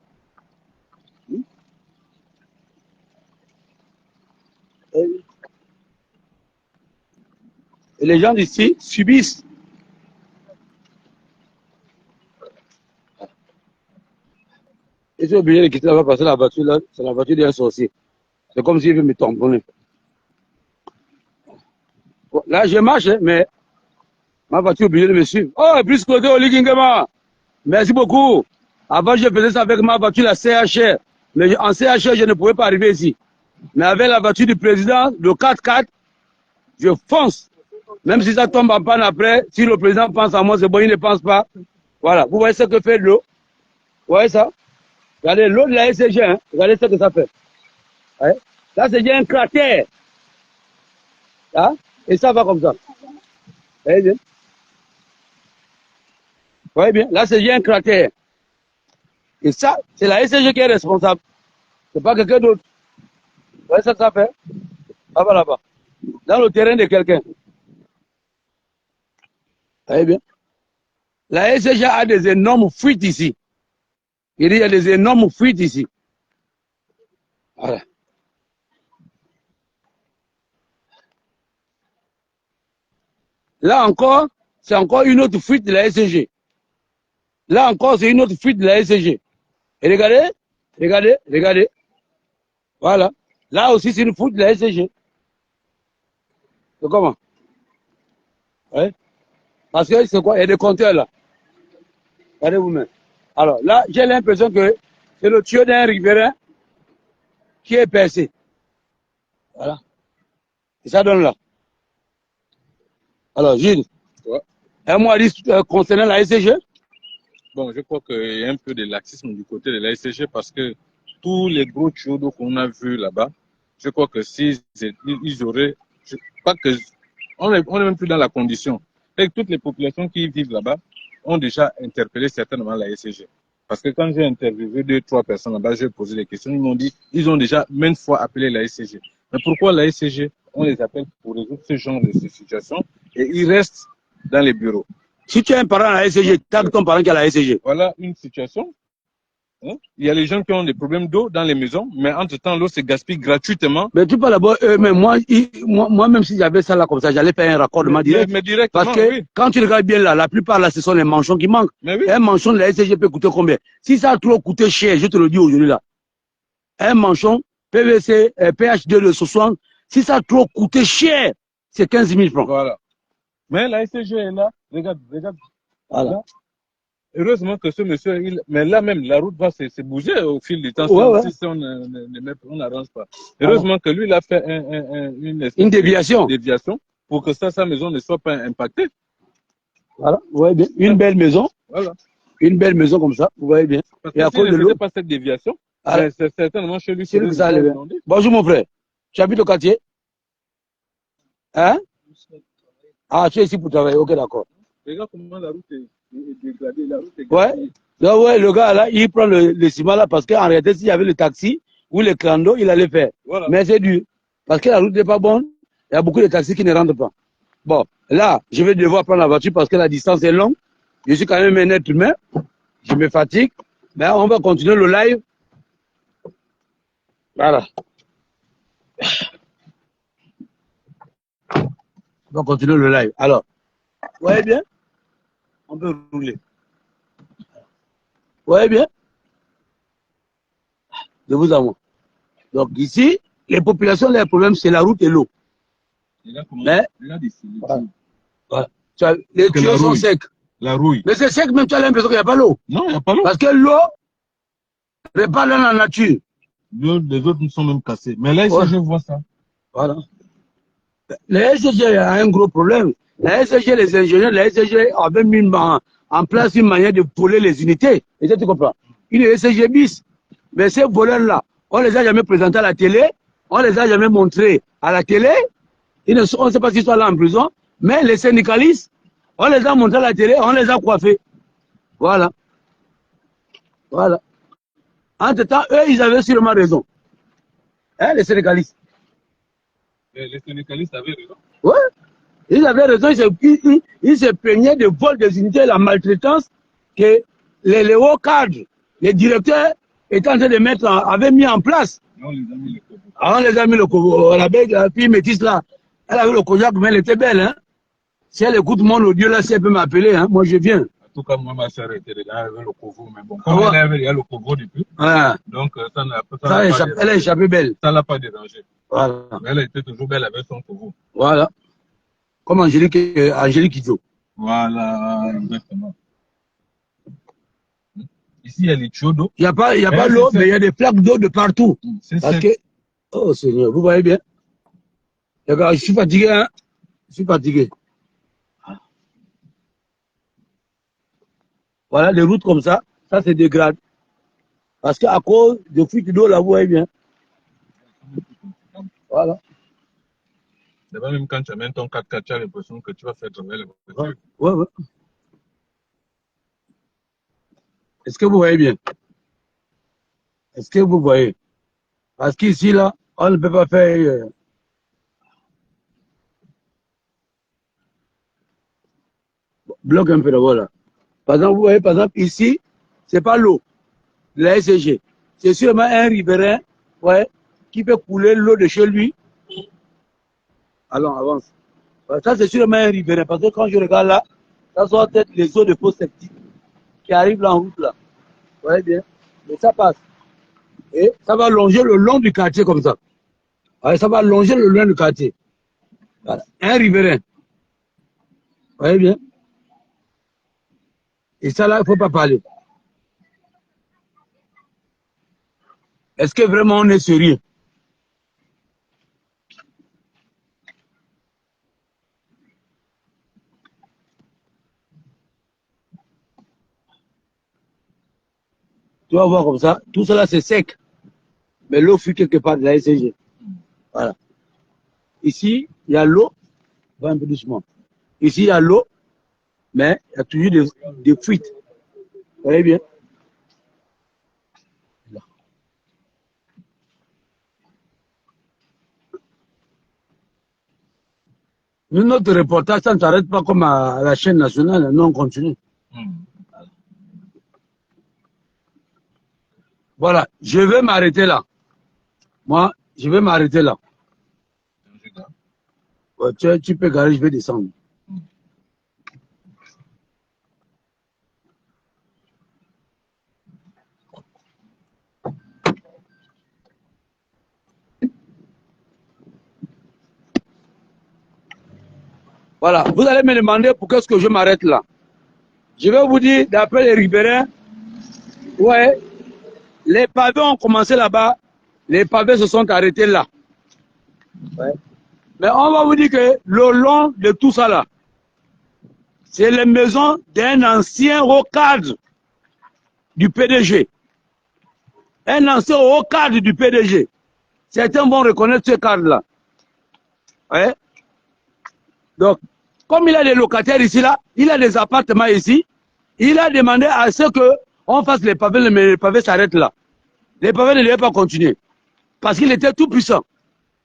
Et les gens d'ici subissent. Et j'ai obligé de quitter là-bas parce que la voiture là, c'est la voiture d'un sorcier. C'est comme s'il veut me tamponner. Bon, là, je marche, hein, mais ma voiture est obligée de me suivre. Oh, plus côté Oligingema. Merci beaucoup. Avant, je faisais ça avec ma voiture, la CHR. Mais en CHR, je ne pouvais pas arriver ici. Mais avec la voiture du président, le 4x4, je fonce. Même si ça tombe en panne après, si le président pense à moi, c'est bon, il ne pense pas. Voilà. Vous voyez ce que fait l'eau? Vous voyez ça? Regardez l'eau de la SCG, hein? Regardez ce que ça fait. Ouais. Là, c'est déjà un cratère. Hein? Et ça va comme ça. Vous voyez bien? Vous voyez bien? Là, c'est déjà un cratère. Et ça, c'est la SCG qui est responsable. C'est pas quelqu'un d'autre. Vous voyez ce que ça fait? Ça va là-bas. Dans le terrain de quelqu'un. Vous voyez bien? La SCG a des énormes fuites ici. Il y a des énormes fuites ici. Voilà. Là encore, c'est encore une autre fuite de la SCG. Là encore, c'est une autre fuite de la SCG. Et regardez, regardez, regardez. Voilà. Là aussi, c'est une fuite de la SCG. C'est comment? Ouais. Parce que c'est quoi? Il y a des compteurs là. Regardez vous-même. Alors là, j'ai l'impression que c'est le tuyau d'un riverain qui est percé. Voilà. Et ça donne là. Alors, Gilles, Ouais. un mot à dire concernant la SCG? Bon, je crois qu'il y a un peu de laxisme du côté de la SCG parce que tous les gros tuyaux d'eau qu'on a vus là-bas, je crois que s'ils auraient, je crois que on est même plus dans la condition. Et toutes les populations qui vivent là-bas ont déjà interpellé certainement la SCG. Parce que quand j'ai interviewé 2-3 personnes là-bas, j'ai posé des questions, ils m'ont dit ils ont déjà maintes fois appelé la SCG. Mais pourquoi la SCG, on les appelle pour résoudre ce genre de situations et ils restent dans les bureaux. Si tu as un parent à la SCG, tag ton parent qui a la SCG. Voilà une situation. Hein? Il y a les gens qui ont des problèmes d'eau dans les maisons, mais entre-temps, l'eau se gaspille gratuitement. Mais tu parles d'abord eux-mêmes. Moi, même si j'avais ça là comme ça, j'allais faire un raccordement direct. Mais directement, parce que oui. quand tu regardes bien là, la plupart là, ce sont les manchons qui manquent. Mais oui. Un manchon de la SCG peut coûter combien? Si ça a trop coûté cher, je te le dis aujourd'hui là. Un manchon PVC, PH2 de 60, si ça a trop coûté cher, c'est 15 000 francs. Voilà. Mais la SCG est là. Regarde. Voilà. Là. Heureusement que ce monsieur, mais là même, la route va se bouger au fil du temps. Ouais, si on n'arrange pas. Heureusement que lui, il a fait une déviation. Pour que sa maison ne soit pas impactée. Voilà, vous voyez bien. Une belle maison. Voilà. Une belle maison comme ça, vous voyez bien. Parce et à que cause de l'eau. pas cette déviation, c'est certainement chez lui. C'est lui que ça allait. Bonjour mon frère. Tu habites au quartier? Hein? Ah, tu es ici pour travailler. Ok, d'accord. Regarde comment la route est dégradée. La route est ouais. Donc, ouais, le gars là, il prend le ciment là parce qu'en réalité, s'il y avait le taxi ou le clando, il allait faire. Voilà. Mais c'est dur. Parce que la route n'est pas bonne. Il y a beaucoup de taxis qui ne rentrent pas. Bon, là, je vais devoir prendre la voiture parce que la distance est longue. Je suis quand même un être humain. Je me fatigue. Mais on va continuer le live. Voilà. On va continuer le live. Alors, vous voyez bien? On peut rouler. Vous voyez bien? De vous à moi. Donc ici, les populations, les problèmes, c'est la route et l'eau. Mais, voilà. Les tuyaux sont secs. La rouille. Mais c'est sec, même tu as l'impression qu'il n'y a pas l'eau. Non, il n'y a pas l'eau. Parce que l'eau n'est pas dans la nature. Les autres sont même cassés. Mais là, ici, je vois ça. Voilà. Les SCG a un gros problème. La SCG, les ingénieurs de la SCG avaient mis en place une manière de voler les unités. Et ça, tu comprends? Une SCG bis. Mais ces voleurs-là, on les a jamais présentés à la télé, on les a jamais montrés à la télé. On ne sait pas s'ils sont là en prison. Mais les syndicalistes, on les a montrés à la télé, on les a coiffés. Voilà. Voilà. Entre-temps, eux, ils avaient sûrement raison. Hein, les syndicalistes. Les syndicalistes avaient raison. Ouais. Ils avaient raison, ils se plaignaient de vol des unités et la maltraitance que les hauts cadres, les directeurs étaient en train de mettre, avaient mis en place. On les a mis le coco. On les a mis le coco. La fille métisse là, elle avait le cognac, mais elle était belle. Hein? Si elle écoute mon audio là, si elle peut m'appeler, hein, moi je viens. En tout cas, moi, ma soeur était là avec le coco, mais bon, comme il y a le coco depuis, donc ça n'a pas elle a échappé belle. Ça l'a pas dérangé. Voilà. Mais elle était toujours belle avec son coco. Voilà. Comme Angélique Kidjo. Voilà, exactement. Ici, il y a les tuyaux d'eau. Il n'y a pas l'eau, mais il y a des flaques d'eau de partout. C'est parce sec. que Oh Seigneur, vous voyez bien? Regarde, je suis fatigué, hein? Je suis fatigué. Voilà, les routes comme ça se dégrade. Parce qu'à cause de fuite d'eau, là, vous voyez bien. Voilà. D'abord, même quand tu amènes ton 4x4, tu as l'impression que tu vas faire travailler la voiture. Ouais. Est-ce que vous voyez bien? Est-ce que vous voyez? Parce qu'ici, là, on ne peut pas faire... Bloque un peu d'abord, là. Par exemple, vous voyez, par exemple, ici, c'est pas l'eau, la SCG. C'est sûrement un riverain, ouais, qui peut couler l'eau de chez lui. Allons, avance. Ça, c'est sûrement un riverain. Parce que quand je regarde là, ça sont peut-être les eaux de fosse septique qui arrivent là en route, là. Vous voyez bien? Mais ça passe. Et ça va longer le long du quartier comme ça. Ouais, ça va longer le long du quartier. Voilà. Un riverain. Vous voyez bien? Et ça là, il ne faut pas parler. Est-ce que vraiment on est sérieux? Tu vas voir comme ça, tout cela c'est sec. Mais l'eau fut quelque part de la SCG. Voilà. Ici, il y a l'eau, va un peu doucement. Ici, il y a l'eau, mais il y a toujours des fuites. Vous voyez bien? Là. Nous, notre reportage, ça ne s'arrête pas comme à la chaîne nationale, nous on continue. Voilà, je vais m'arrêter là. Moi, je vais m'arrêter là. Ouais, tu peux garer, je vais descendre. Voilà, vous allez me demander pourquoi est-ce que je m'arrête là. Je vais vous dire, d'après les riverains, ouais, les pavés ont commencé là-bas, les pavés se sont arrêtés là. Ouais. Mais on va vous dire que le long de tout ça là, c'est les maisons d'un ancien haut cadre du PDG. Un ancien haut cadre du PDG. Certains vont reconnaître ce cadre-là. Ouais. Donc, comme il a des locataires ici, là, il a des appartements ici, il a demandé à ce qu'on fasse les pavés, mais les pavés s'arrêtent là. Les pavés ne devaient pas continuer. Parce qu'il était tout puissant.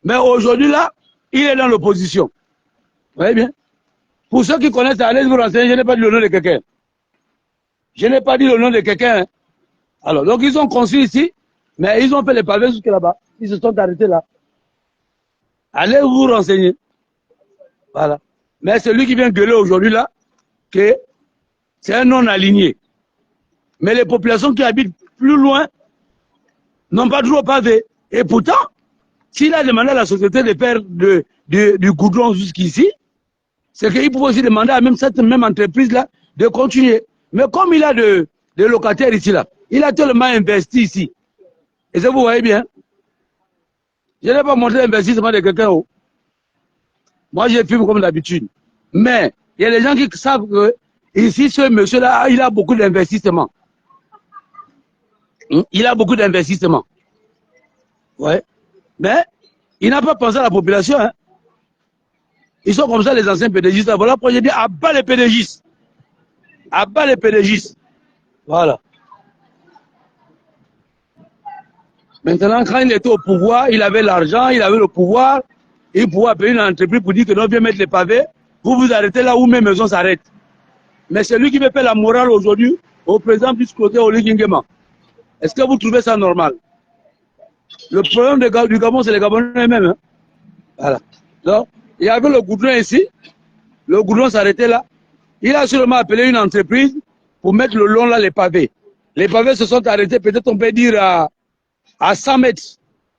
Mais aujourd'hui, là, il est dans l'opposition. Vous voyez bien? Pour ceux qui connaissent, allez vous renseigner, je n'ai pas dit le nom de quelqu'un. Je n'ai pas dit le nom de quelqu'un. Hein. Alors, donc ils ont construit ici, mais ils ont fait les pavés jusque là-bas. Ils se sont arrêtés là. Allez vous renseigner. Voilà. Mais celui qui vient gueuler aujourd'hui là, que c'est un non aligné. Mais les populations qui habitent plus loin n'ont pas droit au pavé. Et pourtant, s'il a demandé à la société de faire du goudron jusqu'ici, c'est qu'il pouvait aussi demander à même cette même entreprise-là de continuer. Mais comme il a des locataires ici, là, il a tellement investi ici. Et ça, vous voyez bien. Je n'ai pas montré l'investissement de quelqu'un. Moi, je filme comme d'habitude. Mais il y a des gens qui savent que ici, ce monsieur-là, il a beaucoup d'investissement. Il a beaucoup d'investissement. Ouais. Mais il n'a pas pensé à la population. Hein. Ils sont comme ça, les anciens PDGistes. Voilà pourquoi j'ai dit à bas les PDGistes. À bas les PDGistes. Voilà. Maintenant, quand il était au pouvoir, il avait l'argent, il avait le pouvoir. Il pouvait appeler une entreprise pour dire que non, viens mettre les pavés. Vous vous arrêtez là où mes maisons s'arrêtent. Mais c'est lui qui me fait la morale aujourd'hui au président du côté Oligui Nguema. Est-ce que vous trouvez ça normal? Le problème du Gabon, c'est les Gabonais eux-mêmes. Hein? Voilà. Donc, il y avait le goudron ici. Le goudron s'arrêtait là. Il a sûrement appelé une entreprise pour mettre le long là les pavés. Les pavés se sont arrêtés, peut-être on peut dire à 100 mètres.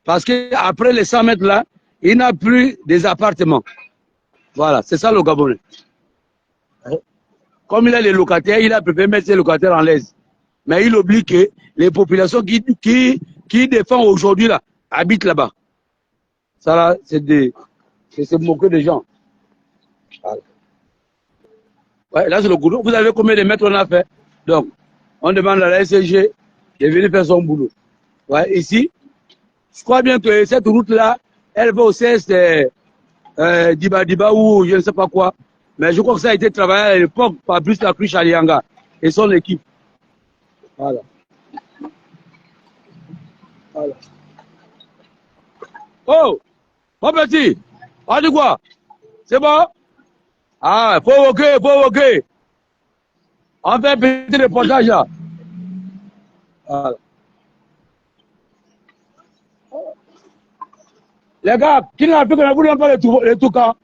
Parce qu'après les 100 mètres là, il n'a plus des appartements. Voilà, c'est ça le Gabonais. Comme il a les locataires, il a préféré mettre ses locataires en l'aise. Mais il oublie que les populations qui défendent aujourd'hui là, habitent là-bas. Ça là, c'est se moquer des gens. Voilà. Ouais, là c'est le goudron. Vous avez combien de mètres on a fait? Donc, on demande à la SCG de venir faire son boulot. Ouais, ici, je crois bien que cette route-là, elle va au CS Diba ou je ne sais pas quoi. Mais je crois que ça a été travaillé à l'époque par Brice Lacruche Alianga et son équipe. Voilà. Voilà. Oh, mon petit, on dit quoi? C'est bon? Ah, provoquer. On fait un petit reportage là. Voilà. Les gars, qui n'a plus que vous n'avez pas les tout camps?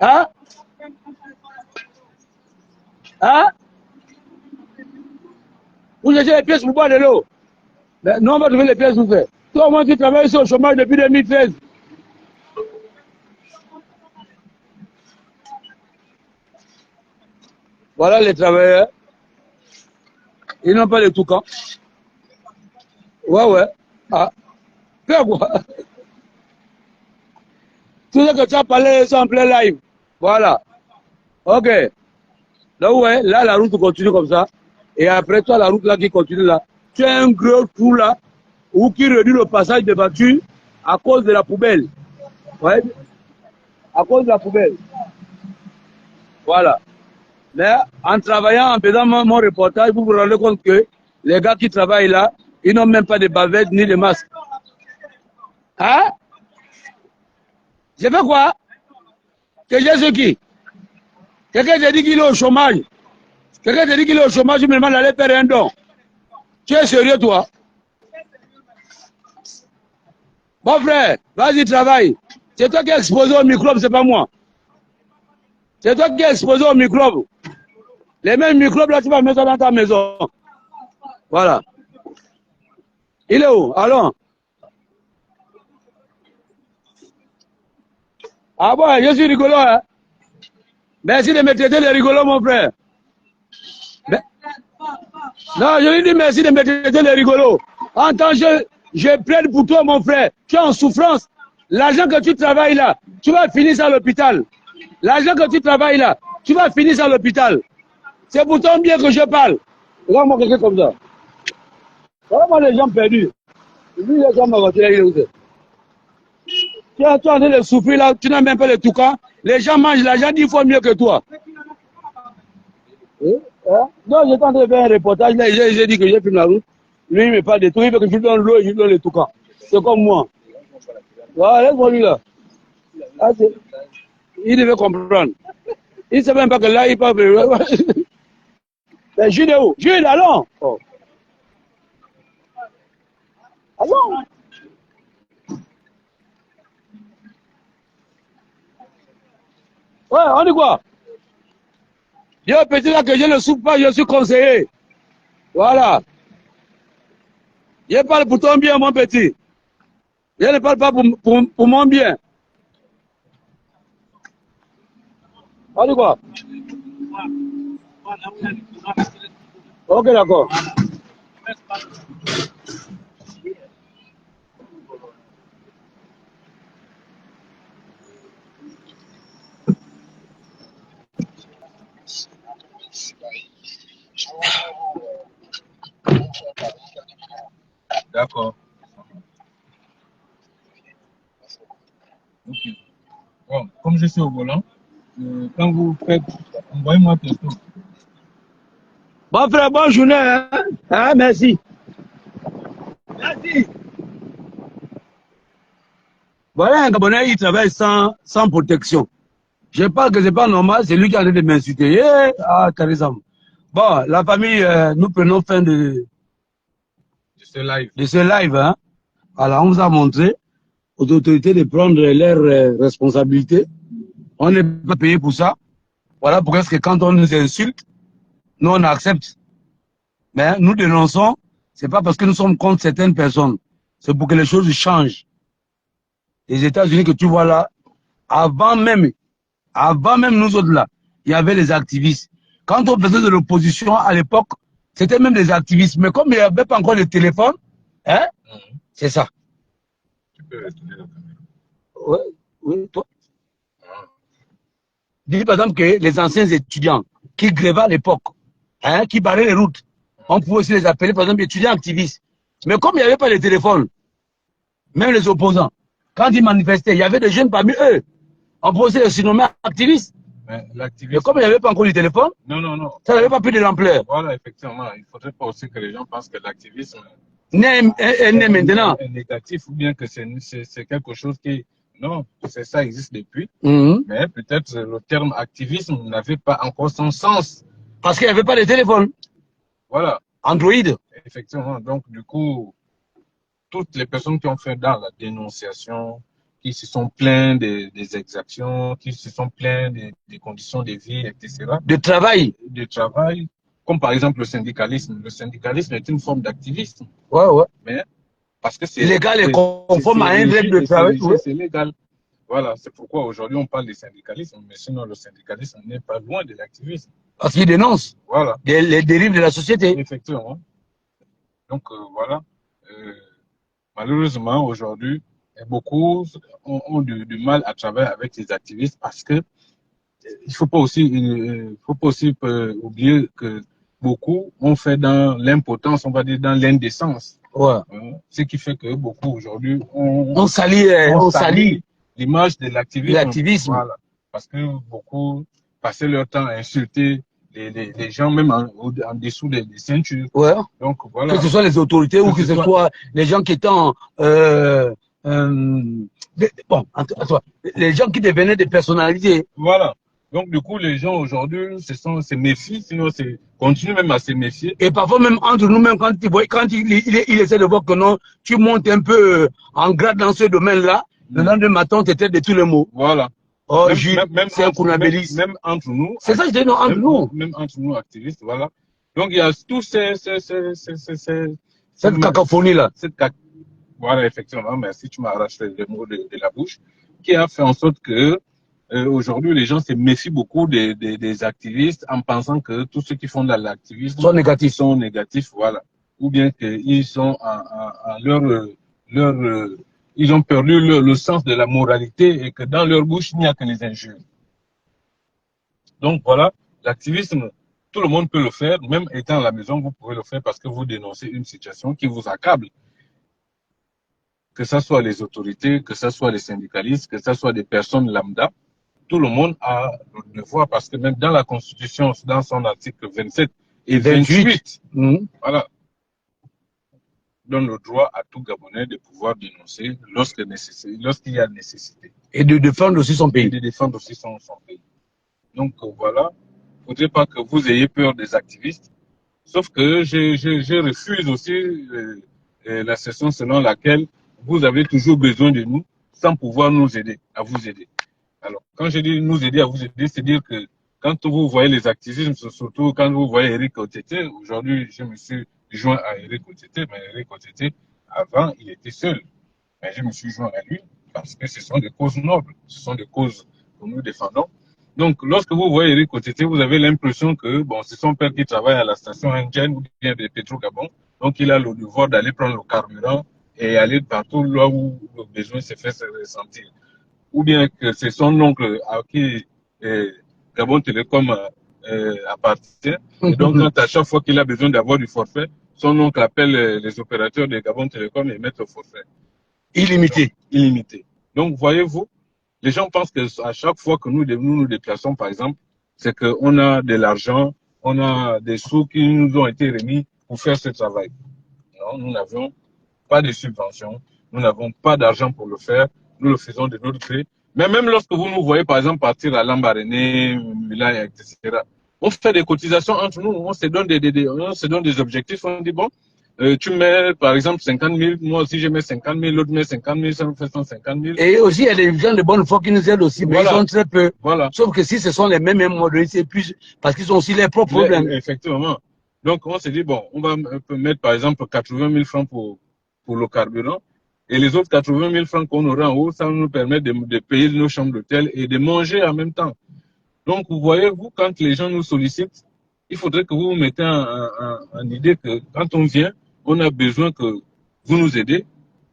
Hein? Hein? Vous achetez les pièces pour boire de l'eau. Mais non, on va trouver les pièces pour faire. Toi, moi, tu travailles sur le chômage depuis 2013. Voilà les travailleurs. Ils n'ont pas les tout camps. Ouais. Ah. Fais quoi? Tout ce que tu as parlé, c'est en plein live. Voilà. Ok. Là, ouais, là, la route continue comme ça. Et après, toi, la route là qui continue là. Tu as un gros trou là, où qui réduit le passage des voitures à cause de la poubelle. Ouais. À cause de la poubelle. Voilà. Mais en travaillant, en faisant mon reportage, vous vous rendez compte que les gars qui travaillent là, ils n'ont même pas de bavettes ni de masques. Hein? J'ai fait quoi? Que j'ai ce qui? Quelqu'un t'a dit qu'il est au chômage. Quelqu'un t'a dit qu'il est au chômage, je me demande d'aller faire un don. Tu es sérieux, toi? Bon frère, vas-y, travaille. C'est toi qui es exposé au microbe, c'est pas moi. C'est toi qui es exposé au microbe. Les mêmes microbes, là, tu vas mettre ça dans ta maison. Voilà. Il est où? Allons. Ah bon, je suis rigolo, hein? Merci de me traiter de rigolo, mon frère. Mais... Non, je lui dis merci de me traiter de rigolo. En tant que je plaide pour toi, mon frère. Tu es en souffrance. L'argent que tu travailles là, tu vas finir ça à l'hôpital. L'argent que tu travailles là, tu vas finir ça à l'hôpital. C'est pour ton bien que je parle. Regarde-moi quelqu'un comme ça. Regarde-moi les gens perdus. Lui, les gens m'ont retiré, il est où c'est? Tu es en train de souffrir là, tu n'as même pas le toucan. Les gens mangent l'argent 10 fois mieux que toi. Non, j'étais en train de faire un reportage là, j'ai dit que j'ai pris la route. Lui, il me parle de tout, il veut que je lui donne l'eau et je lui donne le toucan. C'est comme moi. Voilà, laisse-moi lui là. Ah, il devait comprendre. Il ne sait même pas que là, il parle. Mais Jules est où? Jules, allons! Oh. Allons! Ouais, on dit quoi? Dis au petit là que je ne souffre pas, je suis conseiller. Voilà. Je parle pour ton bien, mon petit. Je ne parle pas pour mon bien. On dit quoi? Ok, d'accord. D'accord. Ok. Bon, comme je suis au volant, quand vous faites, envoyez-moi texto. Bon frère, bonne journée. Hein? Ah, merci. Merci. Voilà un Gabonais, il travaille sans protection. Je parle que c'est pas normal, c'est lui qui est en train de m'insulter. Yeah. Ah, Karizam. Bon, la famille, nous prenons fin de ce live. Hein? Alors, on vous a montré aux autorités de prendre leurs responsabilités. On n'est pas payé pour ça. Voilà pourquoi est-ce que quand on nous insulte, nous on accepte. Mais nous dénonçons, c'est pas parce que nous sommes contre certaines personnes. C'est pour que les choses changent. Les États-Unis que tu vois là, avant même nous autres là, il y avait les activistes. Quand on faisait de l'opposition à l'époque, c'était même des activistes. Mais comme il n'y avait pas encore de téléphone, hein, c'est ça. Tu peux retourner la caméra. oui, toi. Dis par exemple que les anciens étudiants qui grévaient à l'époque, hein, qui barraient les routes, on pouvait aussi les appeler par exemple étudiants activistes. Mais comme il n'y avait pas de téléphone, même les opposants, quand ils manifestaient, il y avait des jeunes parmi eux. On pouvait aussi les surnommer activistes. Mais comme il n'y avait pas encore du téléphone, ça n'avait pas pris de l'ampleur. Voilà, effectivement. Il ne faudrait pas aussi que les gens pensent que l'activisme n'est maintenant est négatif ou bien que c'est quelque chose qui... Non, ça existe depuis. Mais peut-être le terme activisme n'avait pas encore son sens. Parce qu'il n'y avait pas de téléphone. Voilà. Android. Effectivement. Donc, du coup, toutes les personnes qui ont fait dans la dénonciation, qui se sont plaints des exactions, qui se sont plaints des conditions de vie, etc. De travail. De travail. Comme par exemple le syndicalisme. Le syndicalisme est une forme d'activisme. Ouais. Mais parce que c'est légal et conforme à une règle de travail. C'est légal. Voilà, c'est pourquoi aujourd'hui on parle de syndicalisme, mais sinon le syndicalisme n'est pas loin de l'activisme. Parce qu'il dénonce les dérives de la société. Effectivement. Donc voilà. Malheureusement, aujourd'hui, beaucoup ont du mal à travailler avec les activistes parce que il ne faut pas aussi oublier que beaucoup ont fait dans l'impotence, on va dire dans l'indécence. Ouais. Ce qui fait que beaucoup aujourd'hui on salit l'image de l'activisme. Voilà. Parce que beaucoup passaient leur temps à insulter les gens, même en dessous des ceintures. Ouais. Donc, voilà. Que ce soit les autorités ou que ce soit les gens qui étaient les gens qui devenaient des personnalités. Voilà. Donc, du coup, les gens aujourd'hui se méfient, sinon continuent même à se méfier. Et parfois même entre nous-mêmes, quand il essaie de voir que non, tu montes un peu en grade dans ce domaine-là, le lendemain matin, tu étais de tous les mots. Voilà. Oh, c'est un Kounabélis. Même entre nous. C'est ça, je dis non, entre nous. Même entre nous, activistes, voilà. Donc, il y a tous cette cacophonie-là. Voilà, effectivement, merci, tu m'as arraché les mots de la bouche, qui a fait en sorte que aujourd'hui, les gens se méfient beaucoup des activistes en pensant que tous ceux qui font de l'activisme sont négatifs, voilà. Ou bien qu'ils sont ils ont perdu le sens de la moralité et que dans leur bouche, il n'y a que les injures. Donc voilà, l'activisme, tout le monde peut le faire, même étant à la maison, vous pouvez le faire parce que vous dénoncez une situation qui vous accable. Que ce soit les autorités, que ce soit les syndicalistes, que ce soit des personnes lambda, tout le monde a le devoir parce que même dans la Constitution, dans son article 27 et 28, voilà, donne le droit à tout Gabonais de pouvoir dénoncer lorsqu'il y a nécessité. Et de défendre aussi son pays. Et de défendre aussi son pays. Donc voilà, il ne faudrait pas que vous ayez peur des activistes. Sauf que je refuse aussi la session selon laquelle vous avez toujours besoin de nous sans pouvoir nous aider, à vous aider. Alors, quand je dis nous aider à vous aider, c'est dire que quand vous voyez les activismes, surtout quand vous voyez Eric Otete, aujourd'hui je me suis joint à Eric Otete, mais Eric Otete, avant, il était seul. Mais je me suis joint à lui parce que ce sont des causes nobles, ce sont des causes que nous défendons. Donc, lorsque vous voyez Eric Otete, vous avez l'impression que, bon, c'est son père qui travaille à la station indienne ou bien de Petro-Gabon, donc il a le devoir d'aller prendre le carburant et aller partout là où le besoin se fait ressentir. Ou bien que c'est son oncle à qui Gabon Télécom appartient. Et donc, quand à chaque fois qu'il a besoin d'avoir du forfait, son oncle appelle les opérateurs de Gabon Télécom et met le forfait. Illimité. Illimité. Donc, voyez-vous, les gens pensent qu'à chaque fois que nous nous déplaçons, par exemple, c'est qu'on a de l'argent, on a des sous qui nous ont été remis pour faire ce travail. Non, nous n'avions pas de subventions, nous n'avons pas d'argent pour le faire, nous le faisons de notre gré. Mais même lorsque vous nous voyez, par exemple, partir à Lambaréné, Milan, etc., on fait des cotisations entre nous, on se donne des objectifs, on dit, bon, tu mets, par exemple, 50 000, moi aussi je mets 50 000, l'autre met 50 000, ça nous fait 150 000. Et aussi, il y a des gens de bonne foi qui nous aident aussi, mais voilà. Ils sont très peu. Voilà. Sauf que si ce sont les mêmes modèles, c'est plus, parce qu'ils ont aussi leurs propres problèmes. Effectivement. Donc, on s'est dit, bon, on va mettre, par exemple, 80 000 francs pour le carburant. Et les autres 80 000 francs qu'on aura en haut, ça nous permet de payer nos chambres d'hôtel et de manger en même temps. Donc, vous voyez, vous, quand les gens nous sollicitent, il faudrait que vous vous mettez en idée que quand on vient, on a besoin que vous nous aidez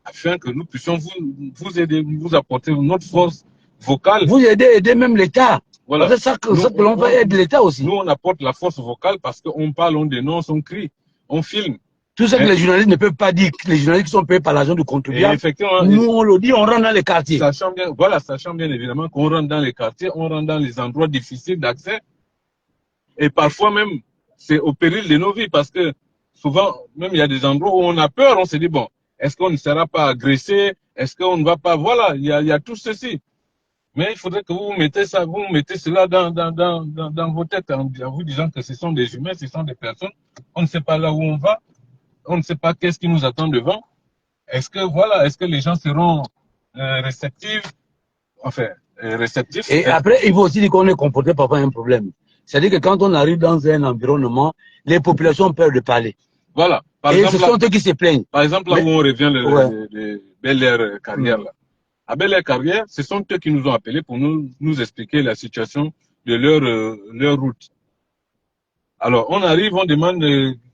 afin que nous puissions vous aider, vous apporter notre force vocale. Vous aidez même l'État. Voilà. C'est ça que l'on va aider l'État aussi. Nous, on apporte la force vocale parce qu'on parle, on dénonce, on crie, on filme. Tout ça que les journalistes ne peuvent pas dire, les journalistes qui sont payés par l'argent du contribuable, effectivement, nous on le dit, on rentre dans les quartiers. Sachant bien évidemment qu'on rentre dans les quartiers, on rentre dans les endroits difficiles d'accès. Et parfois même, c'est au péril de nos vies parce que souvent, même il y a des endroits où on a peur, on se dit, bon, est-ce qu'on ne sera pas agressé? Est-ce qu'on ne va pas... Voilà, il y a tout ceci. Mais il faudrait que vous mettez cela dans vos têtes en vous disant que ce sont des humains, ce sont des personnes. On ne sait pas là où on va. On ne sait pas qu'est-ce qui nous attend devant. Est-ce que les gens seront réceptifs? Enfin, réceptifs. Et après, il faut aussi dire qu'on est confronté parfois à un problème. C'est-à-dire que quand on arrive dans un environnement, les populations ont peur de parler. Voilà. Par exemple, ce sont eux qui se plaignent. Par exemple, là où on revient de Bel Air Carrière, là. À Bel Air Carrière, ce sont eux qui nous ont appelés pour nous expliquer la situation de leur route. Alors, on arrive, on demande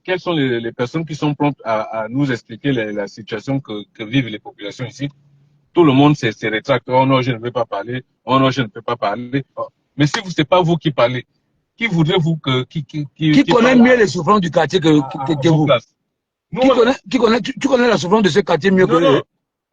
quelles sont les personnes qui sont promptes à nous expliquer la situation que vivent les populations ici. Tout le monde se rétracte. Oh non, je ne veux pas parler. Oh non, je ne peux pas parler. Oh. Mais si c'est pas vous qui parlez, qui voudrez-vous qui connaît mieux les souffrances du quartier que vous? Tu connais la souffrance de ce quartier mieux que eux?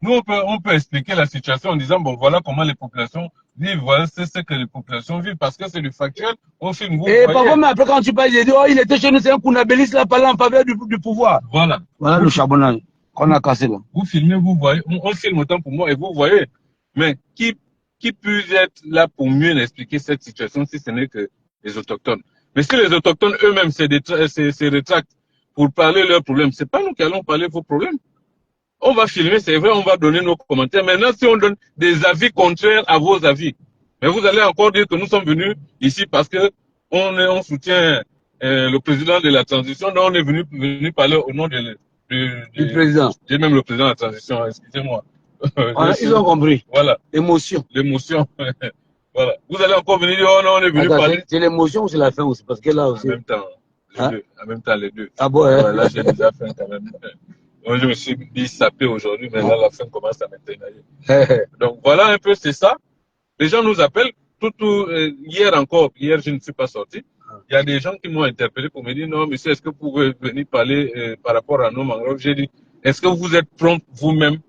Nous, on peut expliquer la situation en disant, bon, voilà comment les populations vivent, voilà c'est ce que les populations vivent, parce que c'est du factuel, on filme, vous voyez. Parfois, mais après, quand tu parles, il dit, oh, il était chez nous, c'est un Kounabélis, là, parlant en faveur du pouvoir. Voilà. Voilà le charbonnage qu'on a cassé, là. Vous filmez, vous voyez, on filme autant pour moi, et vous voyez. Mais qui peut être là pour mieux expliquer cette situation si ce n'est que les autochtones? Mais si les autochtones eux-mêmes se rétractent pour parler leurs problèmes, c'est pas nous qui allons parler vos problèmes. On va filmer, c'est vrai, on va donner nos commentaires. Maintenant, si on donne des avis contraires à vos avis, mais vous allez encore dire que nous sommes venus ici parce que on soutient le président de la transition, donc on est venu parler au nom du président. J'ai même le président de la transition, excusez-moi. Ils ont compris. Voilà. L'émotion. L'émotion. Voilà. Vous allez encore venir dire, oh non, on est venu parler. C'est l'émotion ou c'est la faim aussi? Parce que là aussi. En même temps, en même temps, les deux. Ah bon, hein? Là, j'ai déjà faim quand même. Moi, je me suis dit sapé aujourd'hui, mais là, la fin commence à m'éteindre. Donc, voilà un peu, c'est ça. Les gens nous appellent. Hier encore, hier, je ne suis pas sorti. Il y a des gens qui m'ont interpellé pour me dire, non, monsieur, est-ce que vous pouvez venir parler par rapport à nos mangroves? J'ai dit, est-ce que vous êtes prompt vous-même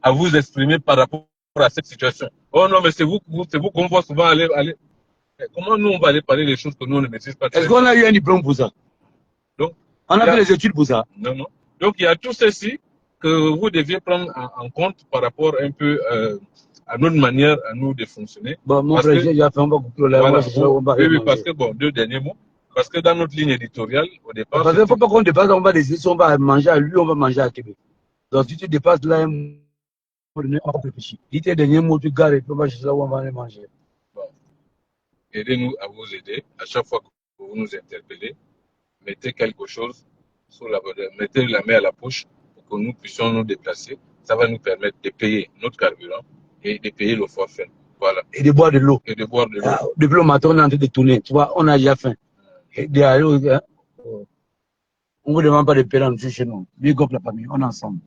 à vous exprimer par rapport à cette situation? Oh non, mais c'est vous qu'on voit souvent aller. Comment nous, on va aller parler des choses que nous, on ne maîtrise pas? Est-ce qu'on a eu un diplôme pour ça? Donc, on a fait les études pour ça? Non, non. Donc, il y a tout ceci que vous deviez prendre en compte par rapport un peu à notre manière, à nous de fonctionner. Bon, mon frère, j'ai fait un peu de la oui, parce que, bon, deux derniers mots. Parce que dans notre ligne éditoriale, au départ. Parce qu'il ne faut pas qu'on dépasse, on va décider si on va manger à lui, on va manger à Québec. Donc, si tu dépasses là, on va réfléchir. Dis tes derniers mots, tu gares et puis on va chercher là où on va aller manger. Bon. Aidez-nous à vous aider. À chaque fois que vous nous interpellez, mettez quelque chose. Mettez la main à la poche pour que nous puissions nous déplacer. Ça va nous permettre de payer notre carburant et de payer le forfait. Voilà. Et de boire de l'eau. Et de boire de l'eau. Ah, depuis le matin, on est en train de tourner. Tu vois, on a déjà faim. Et on ne vous demande pas de payer en dessous chez nous. Big up la famille, on est ensemble.